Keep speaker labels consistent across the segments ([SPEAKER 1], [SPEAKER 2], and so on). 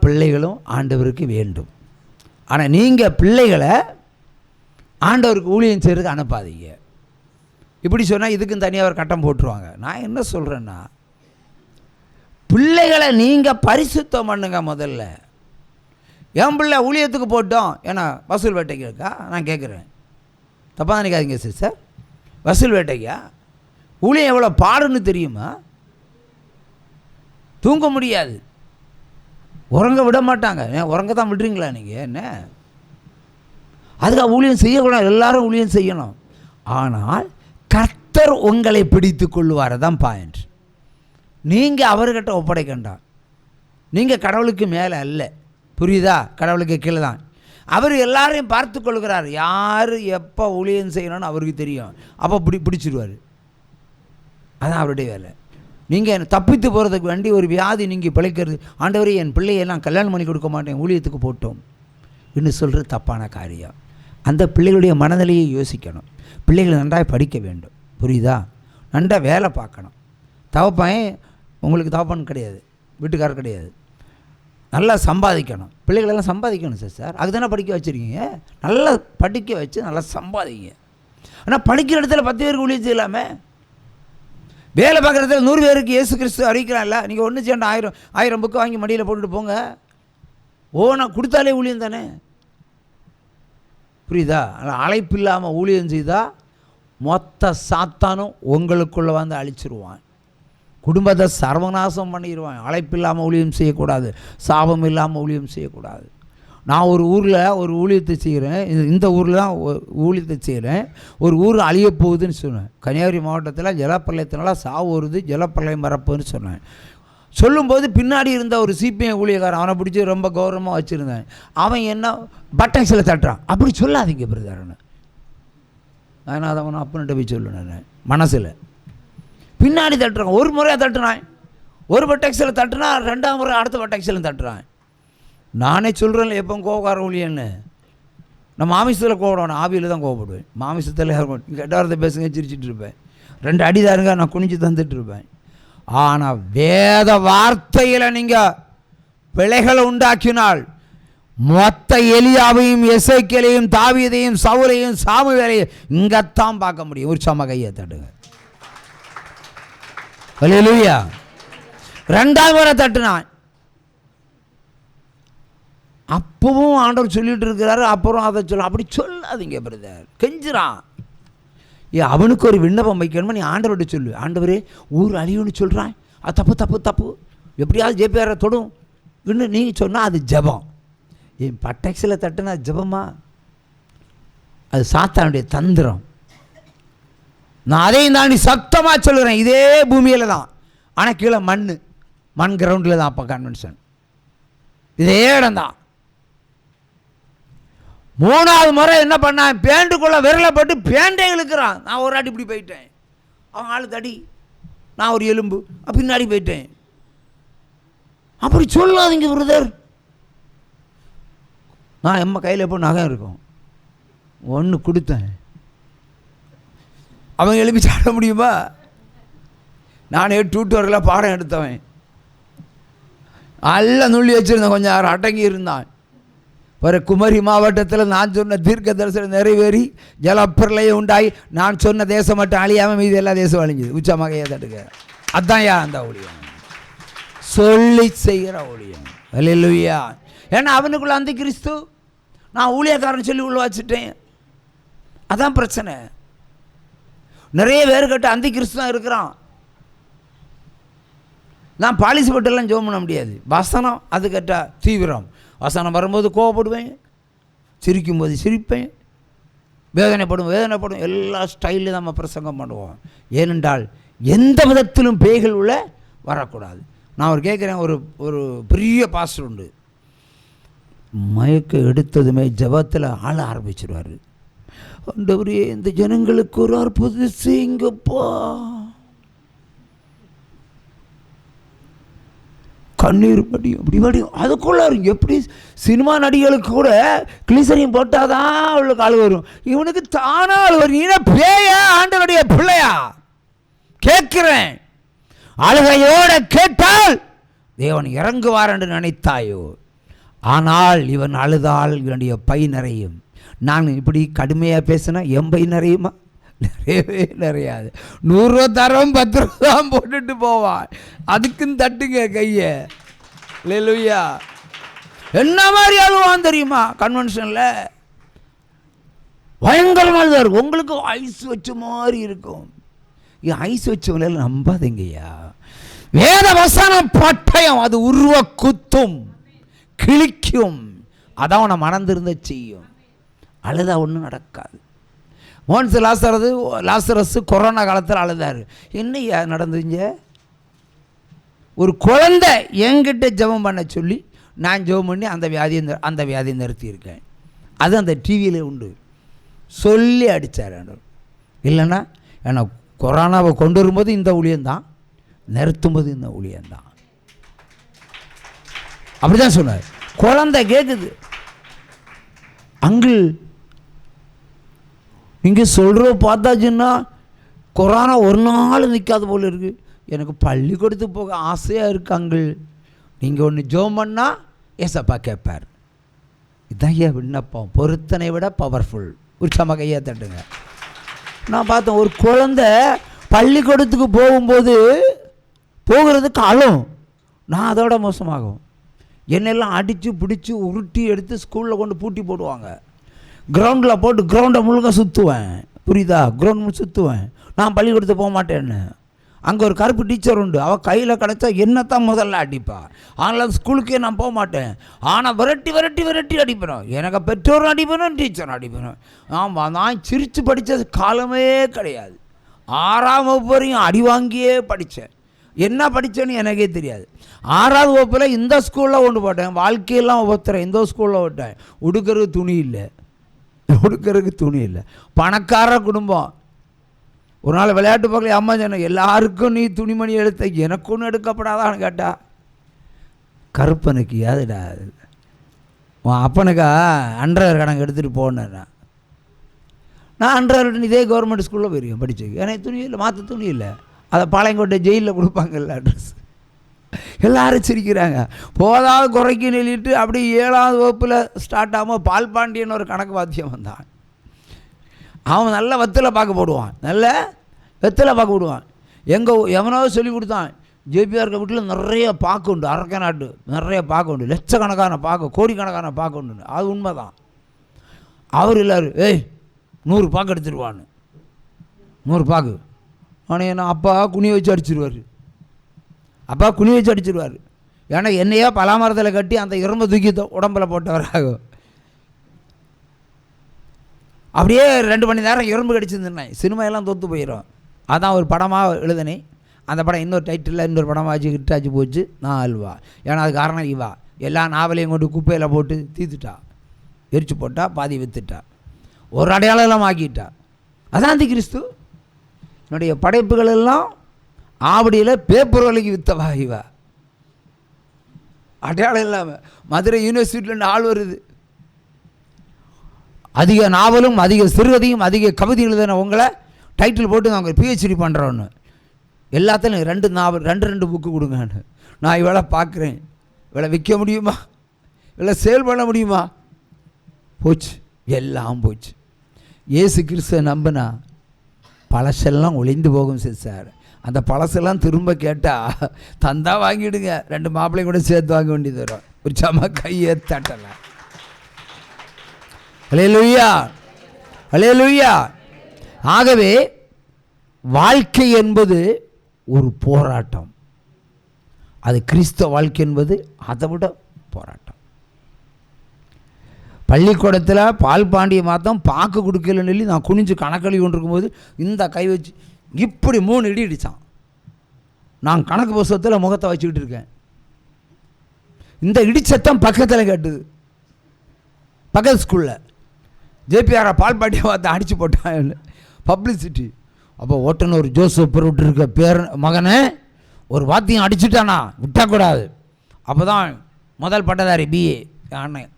[SPEAKER 1] பிள்ளைகளும் ஆண்டவருக்கு வேண்டும். ஆனால் நீங்கள் பிள்ளைகளை ஆண்டவருக்கு ஊழியம் செய்கிறதுக்கு அனுப்பாதீங்க. இப்படி சொன்னால் இதுக்கும் தனியாக ஒரு கட்டம் போட்டுருவாங்க. நான் என்ன சொல்கிறேன்னா, பிள்ளைகளை நீங்கள் பரிசுத்தம் பண்ணுங்க. முதல்ல என் பிள்ளை ஊழியத்துக்கு போட்டோம் ஏன்னா வசூல் வேட்டைக்கு இருக்கா? நான் கேட்குறேன், தப்பாக நினைக்காதீங்க சிஸ்டர். வசூல் வேட்டைக்கா? ஊழியம் எவ்வளோ பாடுன்னு தெரியுமா? தூங்க முடியாது, உறங்க விட மாட்டாங்க. உறங்க தான் விடுறீங்களா நீங்கள்? என்ன அதுக்காக ஊழியம் செய்யக்கூடாது, எல்லாரும் ஊழியம் செய்யணும். ஆனால் கர்த்தர் உங்களை பிடித்து கொள்வார் தான் பாயிண்ட். நீங்கள் அவர்கிட்ட ஒப்படைக்கண்டாம். நீங்கள் கடவுளுக்கு மேலே அல்ல, புரியுதா? கடவுளுக்கு கீழே தான். அவர் எல்லாரையும் பார்த்து கொள்கிறார். யார் எப்போ ஊழியம் செய்யணும்னு அவருக்கு தெரியும். அப்போ பிடிச்சிடுவார். அதான் அவருடைய வேலை. நீங்கள் தப்பித்து போகிறதுக்கு வேண்டி ஒரு வியாதி நீங்கள் பிழைக்கிறது, ஆண்டவரே என் பிள்ளையெல்லாம் கல்யாணம் பண்ணி கொடுக்க மாட்டேன், ஊழியத்துக்கு போட்டோம் இன்னும் சொல்கிறது தப்பான காரியம். அந்த பிள்ளைகளுடைய மனநிலையை யோசிக்கணும். பிள்ளைகள் நன்றாக படிக்க வேண்டும், புரியுதா? நன்றாக வேலை பார்க்கணும். தவப்பன் உங்களுக்கு தவப்பன் கிடையாது, வீட்டுக்காரர் கிடையாது. நல்லா சம்பாதிக்கணும். பிள்ளைகளெல்லாம் சம்பாதிக்கணும் சார். அதுக்கு தானே படிக்க வச்சுருக்கீங்க. நல்லா படிக்க வச்சு நல்லா சம்பாதிங்க. ஆனால் படிக்கிற இடத்துல 10 பேருக்கு ஊழியம் செய்யலாமே. வேலை பார்க்குற இடத்துல 100 பேருக்கு இயேசு கிறிஸ்து அறிவிக்கிறான்ல. நீங்கள் ஒன்று சேர்ந்து 1000 புக்கு வாங்கி மடியில் போட்டுட்டு போங்க. நான் கொடுத்தாலே ஊழியம் தானே, புரியுதா? அழைப்பு இல்லாமல் ஊழியம் செய்தால் மொத்த சாத்தானும் உங்களுக்குள்ளே வந்து அழிச்சிருவான். குடும்பத்தை சர்வநாசம் பண்ணிடுவான். அழைப்பு இல்லாமல் ஊழியம் செய்யக்கூடாது, சாபம் இல்லாமல் ஊழியம் செய்யக்கூடாது. நான் ஒரு ஊரில் ஒரு ஊழியத்தை செய்கிறேன். இந்த ஊரில் தான் ஊழியத்தை செய்கிறேன். ஒரு ஊர் அழிய போகுதுன்னு சொன்னேன். கன்னியாகுமரி மாவட்டத்தில் ஜலப்பிரளயத்தினால சாவு வருது, ஜலப்பிரளயம் வரப்போன்னு சொன்னேன். சொல்லும்போது பின்னாடி இருந்த ஒரு சிபிஎம் ஊழியக்காரன், அவனை பிடிச்சி ரொம்ப கௌரவமாக வச்சுருந்தேன். அவன் என்ன பட்டன்ஸில் தட்டுறான். அப்படி சொல்லாதீங்க பிரதர்னு நான் அதை அவனை அப்பன்கிட்ட போய் சொல்லுனேன். மனசில் பின்னாடி தட்டுறான். ஒரு முறையாக தட்டுனான், ஒரு பட்டக்ஸில் தட்டுனா 2ஆம் முறை அடுத்த பட்டக்ஸில் தட்டுறான். நானே சொல்கிறேன் எப்போ கோபக்கார ஊழியன்னு. நான் மாமிசத்தில் கோபப்படுவேன், ஆவியில் தான் கோபப்படுவேன். மாமிசத்தில் கெட்டாரத்தை பேசுங்க சிரிச்சிட்டு இருப்பேன். 2 அடி தாருங்க நான் குனிஞ்சு தந்துட்டு இருப்பேன். ஆனால் வேத வார்த்தையில் நீங்கள் பிழைகளை உண்டாக்கினால் மொத்த எலியாவையும் எசேக்கியேலையும் தாவீதையும் சவுலையும் சாமுவேலையும் இங்கத்தான் பார்க்க முடியும். ஒரு சம கையை தட்டுங்க. ஹல்லேலூயா. 2ஆம் முறை தட்டுனான். அப்பவும் ஆண்டவர் சொல்லிட்டு இருக்கிறாரு. அப்புறம் அதை சொல்ல அப்படி சொல்லாதீங்க பிரதர், கெஞ்சுறான். அவனுக்கு ஒரு விண்ணப்பம் வைக்கணுமா? நீ ஆண்டவர்கிட்ட சொல்லு, ஆண்டவரே ஊர் அழியும்னு சொல்கிறான், அது தப்பு தப்பு தப்பு, எப்படியாவது ஜேபிஆரை தொடும் இன்னும் நீங்கள் சொன்னால் அது ஜபம். என் பட்டக்ஸில் தட்டுனா ஜபமா? அது சாத்தானுடைய தந்திரம். நான் அதையும் தாண்டி சத்தமாக சொல்லுறேன். இதே பூமியில் தான், ஆனால் கீழே மண் கிரவுண்டில் தான். அப்போ கன்வென்ஷன் இதே இடம் தான். 3ஆவது முறை என்ன பண்ணான்? பேண்டுக்குள்ளே விரலை போட்டு பேண்டே இழுக்கிறான். நான் ஒரு அடி இப்படி போயிட்டேன், அவன் ஆளு தடி, நான் ஒரு எலும்பு பின்னாடி போயிட்டேன். அப்படி சொல்லாதீங்க பிரதர். நான் எம்ம கையில் எப்போ நகை இருக்கும், ஒன்று கொடுத்தேன், அவன் எழுப்பி சாட முடியுமா? நானே டியூட்டரில் பாடம் எடுத்தவன், நல்லா நுள்ளி வச்சுருந்தேன், கொஞ்சம் யாரும் அடங்கி இருந்தான். ஒரு குமரி மாவட்டத்தில் நான் சொன்ன தீர்க்க தரிசனம் நிறைவேறி ஜலப்பிரளயம் உண்டாகி நான் சொன்ன தேசம் மட்டும் அழியாமல் மீது எல்லா தேசம் அழிஞ்சுது. உச்சமாக தடுக்க அதான் அந்த ஊழியம், சொல்லி செய்கிற ஊழியம். ஹல்லேலூயா. ஏன்னா அவனுக்குள்ள அந்த கிறிஸ்து, நான் ஊழியக்காரன் சொல்லி உள்ள வச்சுட்டேன். அதான் பிரச்சனை. நிறைய பேர் கிட்ட அந்த கிறிஸ்து தான் இருக்கிறான். நான் பாலிசி பட்டெல்லாம் ஜோம் பண்ண முடியாது. வசனம் அது கேட்டால் தீவிரம். வசனம் வரும்போது கோவப்படுவேன், சிரிக்கும்போது சிரிப்பேன், வேதனைப்படும், எல்லா ஸ்டைலில் நம்ம பிரசங்கம் பண்ணுவோம். ஏனென்றால் எந்த விதத்திலும் பேய்கள் உள்ள வரக்கூடாது. நான் ஒரு கேட்குறேன், ஒரு பெரிய பாஸ்டர் உண்டு, மயக்க எடுத்ததுமே ஜபத்தில் ஆள ஆரம்பிச்சிடுவார். ஆண்டவரே இந்த ஜனங்களுக்கு ஒரு அற்புதம் செய்யுங்கப்பா. கண்ணீர் படியும், இப்படி படியும். அதுக்குள்ள எப்படி சினிமா நடிகளுக்கு கூட கிளிசரியும் போட்டால் தான் அவளுக்கு ஆள் வரும். இவனுக்கு தானா ஆள் வரும். நீ பேயா ஆண்டவருடைய பிள்ளையா? கேட்கிறேன். அழுகையோட கேட்டால் தேவன் இறங்குவார் என்று நினைத்தாயோ? ஆனால் இவன் அழுதால் இவனுடைய பை நிறையும். நான் இப்படி கடுமையாக பேசினா என் பை நிறையுமா? நிறையவே நிறையாது. 100 ரூபா தரம் 10 ரூபா தான் போட்டுட்டு போவான். அதுக்குன்னு தட்டுங்க கையை. அல்லேலூயா. என்ன மாதிரி அழுவான் தெரியுமா? கன்வென்ஷனில் பயங்கரமாக தான் இருக்கும். உங்களுக்கு ஐஸ் வச்ச மாதிரி இருக்கும். ஐஸ் வச்சவங்கள நம்பாதீங்கய்யா. வேத வசன பட்டயம் அது உருவ குத்தும், கிழிக்கும். அதான் அவனை மனந்திருந்த செய்யும். அழுதா ஒன்றும் நடக்காது. மோன்ஸ் லாசரஸ் கொரோனா காலத்தில் அழுதார். என்னையா நடந்துங்க? ஒரு குழந்தை என்கிட்ட ஜெபம் பண்ண சொல்லி நான் ஜெபம் பண்ணி அந்த வியாதியை நிறுத்தியிருக்கேன். அது அந்த டிவியில் உண்டு. சொல்லி அடித்தார். இல்லைன்னா ஏன்னா கொரோனாவை கொண்டு வரும்போது இந்த ஊழியம்தான், நிறுத்தும்போது இந்த ஊழியம்தான். அப்படி தான் சொன்னார். குழந்தை கேட்குது, அங்கிள் நீங்கள் சொல்கிற பார்த்தாச்சுன்னா கொரோனா ஒரு நாள் நிற்காத போல் இருக்குது. எனக்கு பள்ளிக்கூடத்துக்கு போக ஆசையாக இருக்குது அங்கிள். நீங்கள் ஒன்று ஜெபம் பண்ணால் ஏசப்பா கேட்பார். இதான் ஏன் விண்ணப்பம் பொருத்தனை விட பவர்ஃபுல். உற்சாக கையை தட்டுங்க. நான் பார்த்தேன், ஒரு குழந்தை பள்ளிக்கூடத்துக்கு போகிறதுக்கு அழும். நான் அதோட மோசமாகும். என்னெல்லாம் அடித்து பிடிச்சி உருட்டி எடுத்து ஸ்கூலில் கொண்டு பூட்டி போடுவாங்க. கிரவுண்டில் போட்டு கிரவுண்டை முழுக்க சுற்றுவேன். புரியுதா? கிரவுண்ட் சுற்றுவேன். நான் பள்ளிக்கூடத்துக்கு போக மாட்டேன்னு. அங்கே ஒரு கருப்பு டீச்சர் உண்டு. அவள் கையில் கிடச்சா என்னத்தான் முதல்ல அடிப்பா. ஆனால் ஸ்கூலுக்கே நான் போக மாட்டேன். ஆனால் விரட்டி அடிப்பேன். எனக்கு பெற்றோரும் அடிப்பேனும், டீச்சரும் அடிப்பேனும். ஆமாம், நான் சிரித்து படித்தது காலமே கிடையாது. 6ஆம் வகுப்பு வரையும் அடி வாங்கியே படித்தேன். என்ன படித்தேன்னு எனக்கே தெரியாது. 6ஆவது வகுப்பில் இந்த ஸ்கூலில் கொண்டு போட்டேன். வாழ்க்கையெல்லாம் ஒவ்வொருத்தரேன். இந்த ஸ்கூலில் விட்டேன். உடுக்கிறதுக்கு துணி இல்லை. பணக்கார குடும்பம். ஒரு நாள் விளையாட்டு பார்க்கல அம்மா சொன்ன, எல்லாருக்கும் நீ துணிமணி எடுத்த, எனக்கு ஒன்றும் எடுக்கப்படாதான்னு கேட்டா. கருப்பனுக்கு ஏதுடா உன் அப்பனுக்கா அண்டர்வேர் கணக்கு எடுத்துகிட்டு போனேன். நான் அண்டர்வேர் இதே கவர்மெண்ட் ஸ்கூலில் போயிருக்கேன் படித்தது. எனக்கு துணி இல்லை, மாற்ற துணி இல்லை. அதை பாளையங்கோட்டை ஜெயிலில் கொடுப்பாங்கல்ல அட்ரஸ். எல்லோரும் சிரிக்கிறாங்க. போதாவது குறைக்கு நெல்லிட்டு அப்படி 7ஆவது வகுப்பில் ஸ்டார்ட் ஆகாமல் பால் பாண்டியன் ஒரு கணக்கு வாத்தியம் வந்தான். அவன் நல்ல வெத்தலை பார்க்க போடுவான். எவனோ சொல்லி கொடுத்தான். ஜேபிஆர் வீட்டில் நிறைய பாக்கு உண்டு, அரக்க நாட்டு நிறைய பாக்கு உண்டு, லட்சக்கணக்கான பாக்கு, கோடிக்கணக்கான பாக்கு உண்டு. அது உண்மை தான். அவர் எல்லோரும் 100 பாக்கு எடுத்துருவான்னு. 100 பாக்கு ஆனால் என்ன அப்பா குனி வச்சு அடிச்சிருவார். ஏன்னா என்னையா பலாமரத்தில் கட்டி அந்த இரும்பு தூக்கி உடம்பில் போட்டவராகும். அப்படியே 2 மணி நேரம் இரும்பு கடிச்சிருந்தேன். சினிமாயெல்லாம் தோற்று போயிடும். அதான் ஒரு படமாக எழுதினேன். அந்த படம் இன்னொரு டைட்டில் இன்னொரு படமாக வச்சு ஹிட்டாச்சு போச்சு. நான் அல்வா. ஏன்னா அது காரணம் இவா. எல்லா நாவலையும் கொண்டு குப்பையில் போட்டு தீத்துட்டா, எரிச்சு போட்டா, பாதி விற்றுட்டா, ஒரு அடையாளம் ஆக்கிட்டா. அதான் அந்த கிறிஸ்து. என்னுடைய படைப்புகள் எல்லாம் ஆவடியில் பேப்பர் விலைக்கு விற்றவா இவா. அடையாளம் இல்லாமல் மதுரை யூனிவர்சிட்டியில் ஆள் வருது. அதிக நாவலும் அதிக சிறுகதையும் அதிக கவிதை எழுதின உங்களை டைட்டில் போட்டு நாங்கள் பிஹெச்டி பண்ணுறோன்னு. எல்லாத்துலையும் 2 நாவல் 2 புக்கு கொடுங்கன்னு. நான் இவளை பார்க்குறேன். இவளை விற்க முடியுமா? இவளை சேல் பண்ண முடியுமா? போச்சு, எல்லாம் போச்சு. இயேசு கிறிஸ்துவை நம்பினா பழசெல்லாம் ஒளிந்து போகும் சார். அந்த பழசெல்லாம் திரும்ப கேட்டால் தந்தா வாங்கிவிடுங்க. 2 மாப்பிள்ளையும் கூட சேர்த்து வாங்க வேண்டியது வரும். ஒரு சம கையை தட்டலை. அல்லேலூயா. ஆகவே வாழ்க்கை என்பது ஒரு போராட்டம். அது கிறிஸ்தவ வாழ்க்கை என்பது அதை விட போராட்டம். பள்ளிக்கூடத்தில் பால் பாண்டிய மாதம் பாக்கு கொடுக்கலன்னு சொல்லி நான் குனிஞ்சு கணக்கெழி கொண்டிருக்கும்போது இந்த கை வச்சு இப்படி 3 இடி அடித்தான். நான் கணக்கு புத்தகத்தில் முகத்தை வச்சுக்கிட்டு இருக்கேன். இந்த இடிச்சத்தம் பக்கத்தில் கேட்டுது. பக்கத்து ஸ்கூலில் ஜேபிஆரை பால் பாண்டிய மாதம் அடித்து போட்டான். பப்ளிசிட்டி. அப்போ ஓட்டுநர் ஜோசப் விட்டுருக்க மகனை ஒரு வாத்தியம் அடிச்சுட்டானா விட்டக்கூடாது. அப்போ தான் முதல் பட்டதாரி பிஏ அண்ணன்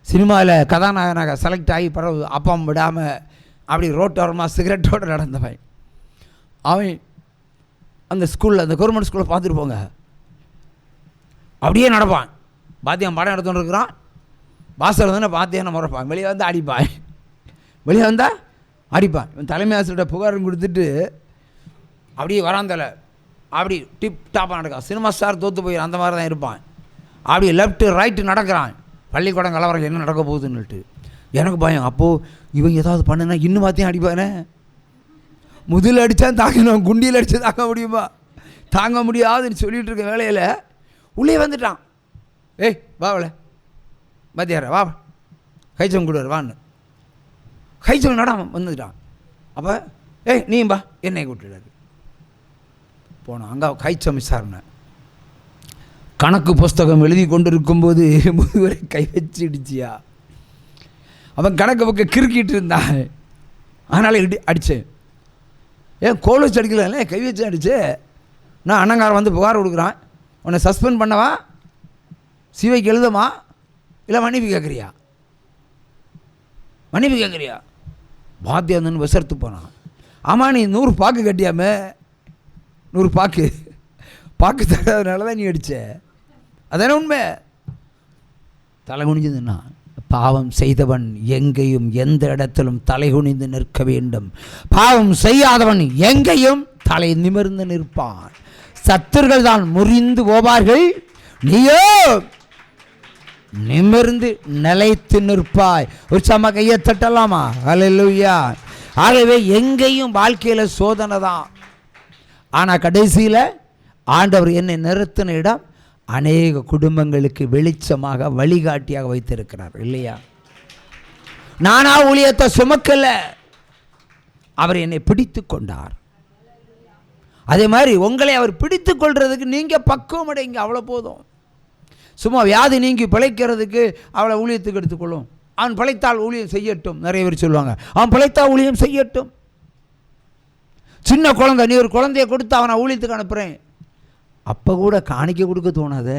[SPEAKER 1] சினிமாவில் கதாநாயகனாக செலக்ட் ஆகி பரவு அப்பம் விடாமல் அப்படி ரோட்டோரமாக சிகரெட்டோடு நடந்தவன். அவன் அந்த ஸ்கூலில் அந்த கவர்மெண்ட் ஸ்கூலில் பார்த்துட்டு போங்க அப்படியே நடப்பான். பாத்தியம் படம் எடுத்துகிட்டு இருக்கிறான். வாசல் தானே பாத்தியம் முறைப்பான். வெளியே வந்து அடிப்பான். வெளியே வந்தால் அடிப்பான். இவன் தலைமை ஆசிரியர்கிட்ட புகாரும் கொடுத்துட்டு அப்படியே வராந்தல அப்படி டிப் டாப்பாக நடக்கான். சினிமா ஸ்டார் தோற்று போய் அந்த மாதிரி தான் இருப்பான். அப்படியே லெஃப்ட்டு ரைட்டு நடக்கிறான். பள்ளிக்கூடம் கலவரம் என்ன நடக்க போகுதுன்னுட்டு எனக்கு பயம். அப்போது இவங்க ஏதாவது பண்ணுனா இன்னும் மாற்றியும் அடிப்பானே. முதல் அடித்தா தாங்கணும், குண்டியில் அடித்து தாங்க முடியுமா? தாங்க முடியாதுன்னு சொல்லிகிட்டு இருக்க வேலையில் உள்ளே வந்துட்டான். ஏய் வாவல மத்தியார வா கைச்சம் கொடுவார் வான்னு கைச்சம் நடாமல் வந்துட்டான். அப்போ ஏய் நீம்பா என்னை கூட்டிடாரு போனோம். அங்கே கைச்சம் விசாரணை. கணக்கு புஸ்தகம் எழுதி கொண்டு இருக்கும்போது முதுவரை கை வச்சு இடிச்சியா. அவன் கணக்கு பக்கம் கிறுக்கிட்டு இருந்தான். அதனால் அடித்தேன். ஏன் கோல் வச்சு அடிக்கல, கை வச்சு அடிச்சு. நான் அண்ணங்காரன் வந்து புகார் கொடுக்குறான். உன்னை சஸ்பெண்ட் பண்ணவா, சிவைக்கு எழுதமா, இல்லை மன்னிப்பு கேட்குறியா? மன்னிப்பு கேட்குறியா? பாத்தியாந்தன்னு விசரத்து போனான். ஆமாம் நீ 100 பாக்கு கட்டியாமே, 100 பாக்கு தராதனால தான் நீ அடித்த. அதானே உண்மை. தலை குனிஞ்சதுன்னா பாவம் செய்தவன் எங்கேயும் எந்த இடத்திலும் தலை குனிந்து நிற்க வேண்டும். பாவம் செய்யாதவன் எங்கேயும் தலை நிமிர்ந்து நிற்பான். சத்துர்கள் தான் முறிந்து போவார்கள், நீயோ நிமிர்ந்து நிலைத்து நிற்பாய். ஒரு சம கையை தட்டலாமா? ஹல்லேலூயா. ஆகவே எங்கேயும் வாழ்க்கையில் சோதனை தான். ஆனால் கடைசியில் ஆண்டவர் என்னை நிறுத்தின இடம் அநேக குடும்பங்களுக்கு வெளிச்சமாக வழிகாட்டியாக வைத்திருக்கிறார் இல்லையா? நானா ஊழியத்தை சுமக்கல, அவர் என்னை பிடித்து கொண்டார். அதே மாதிரி உங்களை அவர் பிடித்து கொள்றதுக்கு நீங்கள் பக்குவம் அடைங்க, அவ்வளோ போதும். சும்மா வியாதி நீங்கி பிழைக்கிறதுக்கு அவளை ஊழியத்துக்கு எடுத்துக்கொள்ளும். அவன் பிழைத்தால் ஊழியம் செய்யட்டும். நிறைய பேர் சொல்லுவாங்க அவன் பிழைத்தால் ஊழியம் செய்யட்டும். சின்ன குழந்தை, நீ ஒரு குழந்தைய கொடுத்து அவனை ஊழியத்துக்கு அனுப்புகிறேன், அப்போ கூட காணிக்க கொடுக்க தோணாத.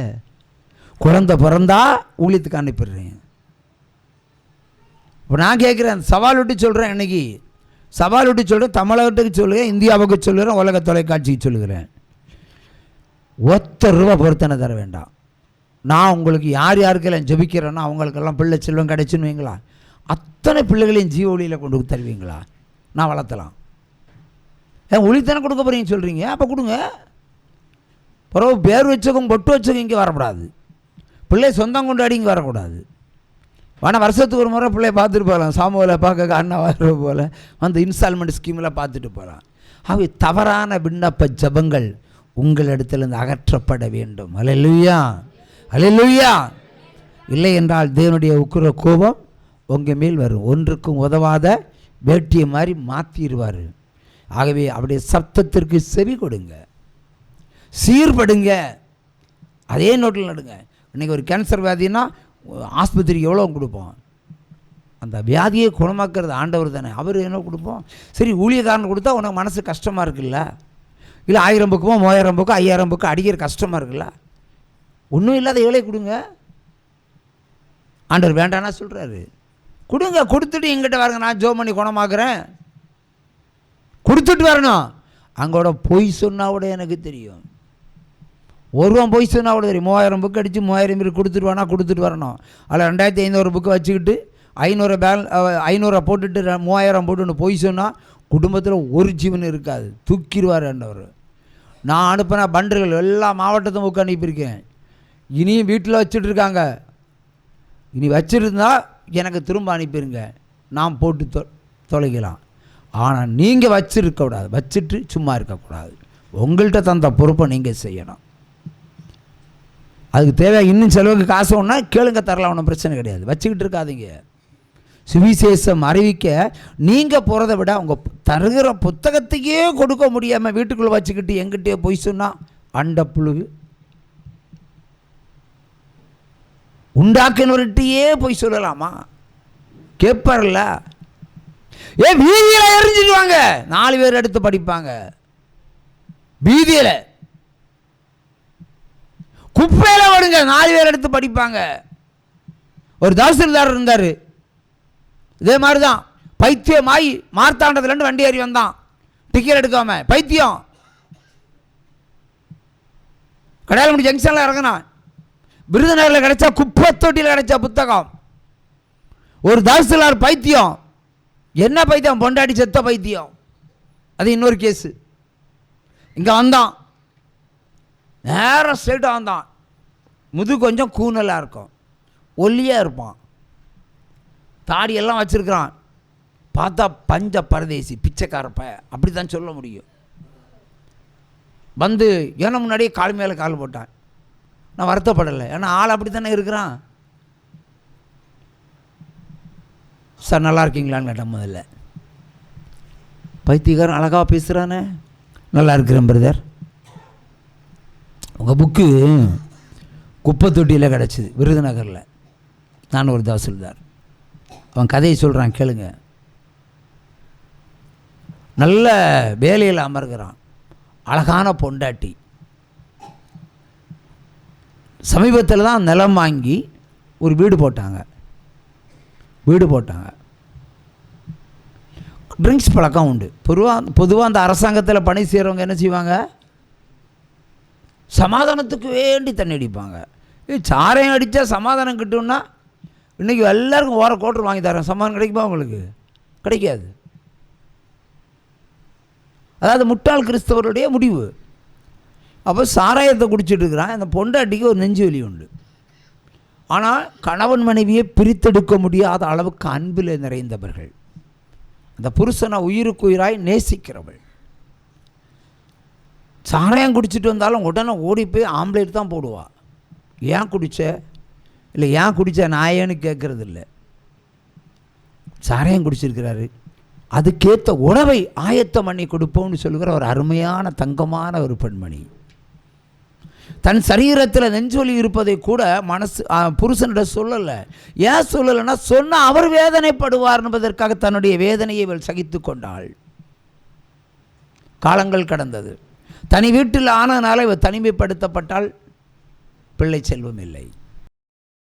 [SPEAKER 1] குழந்தை பிறந்தா ஊழியத்துக்கு அனுப்பிடுறேன். இப்போ நான் கேட்குறேன், சவால் விட்டு சொல்கிறேன், இன்னைக்கு சவால் விட்டு சொல்கிறேன். தமிழகத்துக்கு சொல்லுகிறேன், இந்தியாவுக்கு சொல்லுகிறேன், உலக தொலைக்காட்சிக்கு சொல்லுகிறேன். ₹1 பொருத்தனை தர வேண்டாம். நான் உங்களுக்கு யார் யாருக்கெல்லாம் ஜெபிக்கிறேன்னா அவங்களுக்கெல்லாம் பிள்ளை செல்வம் கிடைச்சுன்னு வைங்களா, அத்தனை பிள்ளைகளையும் ஜீவ ஒளியில் கொண்டு தருவீங்களா? நான் வளர்த்தலாம். ஏன் ஒளித்தானே கொடுக்க போகிறீங்கன்னு சொல்கிறீங்க, அப்போ கொடுங்க. பிறகு பேர் வச்சவங்க பொட்டு வச்சவங்க இங்கே வரக்கூடாது. பிள்ளை சொந்தம் கொண்டாடி இங்கே வரக்கூடாது. ஆனால் வருஷத்துக்கு ஒரு முறை பிள்ளைய பார்த்துட்டு போகலாம். சாமுவேலை பார்க்க அண்ணா வர்ற போல் அந்த இன்ஸ்டால்மெண்ட் ஸ்கீமில் பார்த்துட்டு போகலாம். ஆகவே தவறான விண்ணப்ப ஜபங்கள் உங்களிடத்திலிருந்து அகற்றப்பட வேண்டும். அல்லேலூயா, அல்லேலூயா. இல்லை என்றால் தேவனுடைய உக்கிர கோபம் உங்கள் மேல் வரும். ஒன்றுக்கும் உதவாத வேட்டியை மாதிரி மாற்றிடுவார். ஆகவே அவருடைய சப்தத்திற்கு செவி கொடுங்க, சீர்படுங்க, அதே நோட்டில் நடுங்க. இன்றைக்கி ஒரு கேன்சர் வியாதினா ஆஸ்பத்திரிக்கு எவ்வளோ கொடுப்போம்? அந்த வியாதியை குணமாக்குறது ஆண்டவர் தானே, அவர் என்ன கொடுப்போம்? சரி, ஊழியக்காரன் கொடுத்தா உனக்கு மனசு கஷ்டமாக இருக்குல்ல, இல்லை 1000 பக்கமோ 3000 பக்கம் 5000 பக்கம் அடிக்கிற கஷ்டமாக இருக்குல்ல, ஒன்றும் இல்லாத ஏழை கொடுங்க. ஆண்டவர் வேண்டானா சொல்கிறாரு, கொடுங்க. கொடுத்துட்டு எங்கிட்ட வரங்க, நான் ஜோம் பண்ணி குணமாக்குறேன், கொடுத்துட்டு வரணும். அங்கோட பொய் சொன்னால் கூட எனக்கு தெரியும். ஒருவன் பொய் சொன்னால் கூட தெரியும். 3000 புக்கு அடித்து 3000 பேர் கொடுத்துட்டு கொடுத்துட்டு வரணும். அதில் 2500 புக்கு வச்சுக்கிட்டு 500 போட்டுட்டு 3000 போட்டு பொய் சொன்னால் குடும்பத்தில் ஒரு ஜீவன் இருக்காது, தூக்கிடுவார் ஆண்டவர். நான் அனுப்பின பண்டர்கள் எல்லா மாவட்டத்தும் புக்கு அனுப்பியிருக்கேன். இனியும் வீட்டில் வச்சுட்ருக்காங்க. இனி வச்சுருந்தா எனக்கு திரும்ப அனுப்பிடுங்க, நான் போட்டு தொலைக்கலாம். ஆனால் நீங்கள் வச்சுருக்கக்கூடாது, வச்சுட்டு சும்மா இருக்கக்கூடாது. உங்கள்கிட்ட தந்த பொறுப்பை நீங்கள் செய்யணும். அதுக்கு தேவை இன்னும் செலவுக்கு காசு ஒன்றா கேளுங்க, தரலாம், ஒன்றும் பிரச்சனை கிடையாது. வச்சுக்கிட்டு இருக்காதீங்க. சுவிசேஷம் அறிவிக்க நீங்கள் போகிறத விட உங்கள் தருகிற புத்தகத்தையே கொடுக்க முடியாமல் வீட்டுக்குள்ளே வச்சுக்கிட்டு எங்கிட்டே போய் சொன்னால் அண்ட புழுகு உண்டாக்கினவர்கிட்டையே போய் சொல்லலாமா? கேட்பார்ல. வீதியில் எரிஞ்சிட்டு வாங்க, 4 பேர் எடுத்து படிப்பாங்க. வீதியில் குப்பையில விடுங்க, 4 பேர் எடுத்து படிப்பாங்க. ஒரு தாசில்தார் இருந்தார், இதே மாதிரி தான் பைத்தியமாய் மார்த்தாண்டத்துலேருந்து வண்டி ஏறி வந்தான், டிக்கெட் எடுக்காம. பைத்தியம். கடையாளமுடி ஜங்ஷனில் இறங்கினான். விருதுநகரில் கிடைச்சா குப்பை தொட்டியில் கிடைச்ச புத்தகம். ஒரு தாசில்தார் பைத்தியம். என்ன பைத்தியம்? பொண்டாட்டி செத்த பைத்தியம். அது இன்னொரு கேஸு. இங்கே வந்தான், நேரம் ஸ்ட்ரெயிட்டாக வந்தான். முது கொஞ்சம் கூனலாக இருக்கும், ஒல்லியாக இருப்பான், தாடியெல்லாம் வச்சுருக்கிறான். பார்த்தா பஞ்ச பரதேசி, பிச்சைக்காரப்ப, அப்படி தான் சொல்ல முடியும். வந்து ஏன்னா முன்னாடியே கால் மேலே கால் போட்டான். நான் வருத்தப்படலை, ஏன்னா ஆள் அப்படி தானே இருக்கிறான். சார் நல்லா இருக்கீங்களான்னு கேட்டேன். முதல்ல பைத்தியக்காரன் அழகாக பேசுகிறானே. நல்லா இருக்கிறேன் பிரதர். உங்கள் புக்கு குப்பை தொட்டியில் கிடச்சிது விருதுநகரில். நான் ஒரு தாசில்தார். அவன் கதையை சொல்கிறான், கேளுங்க. நல்ல வேலையில் அமர்கிறான், அழகான பொண்டாட்டி. சமீபத்தில் தான் நிலம் வாங்கி ஒரு வீடு போட்டாங்க. ட்ரிங்க்ஸ் பழக்கம் உண்டு. பொதுவாக அந்த அரசாங்கத்தில் பணி செய்கிறவங்க என்ன செய்வாங்க? சமாதானத்துக்கு வேண்டி தண்ணி அடிப்பாங்க. சாரையும் அடித்தா சமாதானம் கிட்டோம்னா இன்றைக்கி எல்லாருக்கும் ஓர கோட்டர் வாங்கி தரேன், சமாதானம் கிடைக்குமா? உங்களுக்கு கிடைக்காது. அதாவது முட்டாள் கிறிஸ்தவருடைய முடிவு. அப்போ சாராயத்தை குடிச்சிட்டு இருக்கிறான். அந்த பொண்டாட்டிக்கு ஒரு நெஞ்சு வலி உண்டு. ஆனால் கணவன் மனைவியை பிரித்தெடுக்க முடியாத அளவுக்கு அன்பில் நிறைந்தவர்கள். அந்த புருஷனை உயிருக்கு உயிராய் நேசிக்கிறவள். சாராயம் குடிச்சிட்டு வந்தாலும் உடனே ஓடி போய் ஆம்லேட் தான் போடுவா. ஏன் குடித்த, இல்லை ஏன் குடித்த நான் ஏன்னு கேட்கறது இல்லை. சாராயம் குடிச்சிருக்கிறாரு, அதுக்கேற்ற உணவை ஆயத்தம் பண்ணி கொடுப்போம்னு சொல்லுகிற ஒரு அருமையான தங்கமான ஒரு பெண்மணி. தன் சரீரத்தில் நெஞ்சொலி இருப்பதை கூட புருஷனிட சொல்லலை. ஏன் சொல்லலைன்னா, சொன்னால் அவர் வேதனைப்படுவார் என்பதற்காக தன்னுடைய வேதனையை இவள் சகித்து கொண்டாள். காலங்கள் கடந்தது. தனி வீட்டில் ஆனதுனால இவள் தனிமைப்படுத்தப்பட்டால். பிள்ளை செல்வம் இல்லை.